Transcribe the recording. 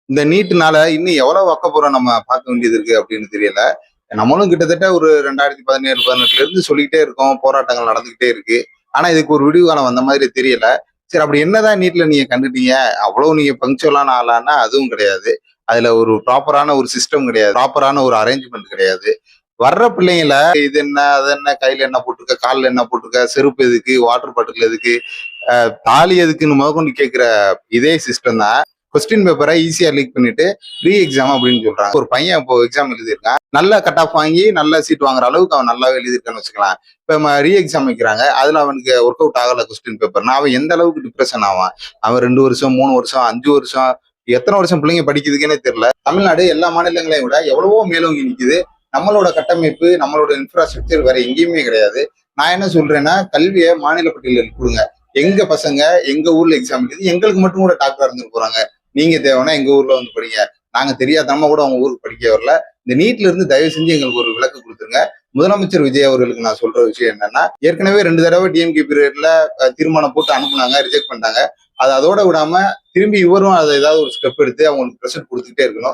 இந்த நீட்னால இன்னும் எவ்வளவு அக்கப்புறம் நம்ம பார்க்க வேண்டியது இருக்கு அப்படின்னு தெரியல. நம்மளும் கிட்டத்தட்ட ஒரு 2017, 18ல இருந்து சொல்லிக்கிட்டே இருக்கோம். போராட்டங்கள் நடந்துகிட்டே இருக்கு. ஆனா இதுக்கு ஒரு விடிவு காலம் வந்த மாதிரி தெரியல. சரி அப்படி என்னதான் நீட்ல நீங்க கண்டுட்டீங்க? அவ்வளவு நீங்க பங்க்சுவலான ஆளான்னா அதுவும் கிடையாது. அதுல ஒரு ப்ராப்பரான ஒரு சிஸ்டம் கிடையாது. ப்ராப்பரான ஒரு அரேஞ்ச்மென்ட் கிடையாது. வர்ற பிள்ளைங்கள இது என்ன? அது என்ன? கையில என்ன போட்டிருக்க? கால்ல என்ன போட்டிருக்க? செருப்பு எதுக்கு? வாட்டர் பாட்டில் எதுக்கு? தாலி எதுக்குன்னு முதற்கொண்டு கேட்கிற இதே சிஸ்டம் தான் கொஸ்டின் பேப்பரை ஈஸியா லீக் பண்ணிட்டு ரீ எக்ஸாம் அப்படின்னு சொல்றாங்க. ஒரு பையன் இப்போ எக்ஸாம் எழுதியிருக்கான், நல்ல கட் ஆஃப் வாங்கி நல்ல சீட் வாங்குற அளவுக்கு அவன் நல்லாவே எழுதியிருக்கான்னு வச்சுக்கலாம். இப்ப ரீ எக்ஸாம் வைக்கிறாங்க, அதுல அவனுக்கு ஒர்க் அவுட் ஆகல கொஸ்டின் பேப்பர்னா அவன் எந்த அளவுக்கு டிப்ரெஷன் ஆவான். அவன் 2 வருஷம் 3 வருஷம் 5 வருஷம் எத்தனை வருஷம் பிள்ளைங்க படிக்குதுக்குன்னே தெரியல. தமிழ்நாடு எல்லா மாநிலங்களையும் விட எவ்வளவோ மேலோங்கி நிக்குது. நம்மளோட கட்டமைப்பு நம்மளோட இன்ஃப்ராஸ்ட்ரக்சர் வேற எங்கேயுமே கிடையாது. நான் என்ன சொல்றேன்னா கல்வியை மாநில பட்டியலில் கொடுங்க. எங்க பசங்க எங்க ஊர்ல எக்ஸாம் எழுதி எங்களுக்கு மட்டும் கூட டாக்டரா இருந்துட்டு போறாங்க. நீங்க தேவைன்னா எங்க ஊர்ல வந்து படிங்க. நாங்க தெரியாதனமா கூட அவங்க ஊருக்கு படிக்க வரல. இந்த நீட்ல இருந்து தயவு செஞ்சு எங்களுக்கு ஒரு விளக்கு கொடுத்துருங்க. முதலமைச்சர் விஜய் அவர்களுக்கு நான் சொல்ற விஷயம் என்னன்னா, ஏற்கனவே 2 தடவை டிஎம்கே பீரியட்ல தீர்மானம் போட்டு அனுப்புனாங்க, ரிஜெக்ட் பண்ணிட்டாங்க. அது அதோட விடாம திரும்பி இவரும் அதை ஏதாவது ஒரு ஸ்டெப் எடுத்து அவங்களுக்கு ப்ரெஷர் கொடுத்துட்டே இருக்கணும்.